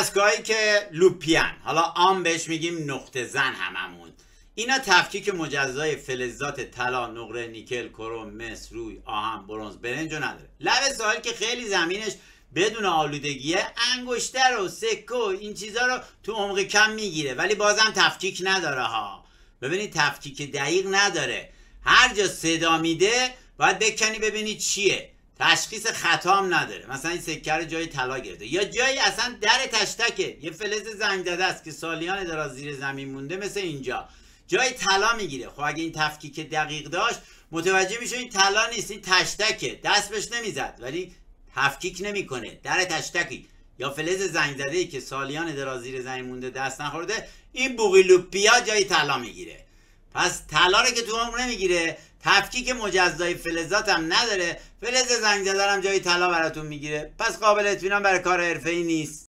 دستگاهی که لوپیان، حالا عام بهش میگیم نقطه زن هممون، اینا تفکیک مجزای فلزات طلا، نقره، نیکل، کروم، مس، روی، آهن، برنز، برنج نداره. لب ساحل که خیلی زمینش بدون آلودگیه، انگشتر و سکه و این چیزا رو تو عمق کم میگیره، ولی بازم تفکیک نداره ها. ببینید تفکیک دقیق نداره، هر جا صدا میده باید بکنی ببینید چیه. تشخیص خطام نداره. مثلا این سکه رو جای طلا گرفته، یا جایی اصلا در تشتکه، یه فلز زنگ زده است که سالیان دراز زیر زمین مونده، مثل اینجا جای طلا میگیره. خب اگه این تفکیک دقیق داشت متوجه میشه این طلا نیست، این تشتکه، دست بهش نمیزد ولی تفکیک نمیکنه، در تشتکی یا فلز زنگ زده ای که سالیان دراز زیر زمین مونده دست نخورده، این بوغیلوپیا جای طلا میگیره. پس طلا رو که تو عمق نمیگیره، تفکیک مجزای فلزات هم نداره، فلز زنگ زده هم جای طلا براتون میگیره، پس قابل اطمینان برای کار حرفه‌ای نیست.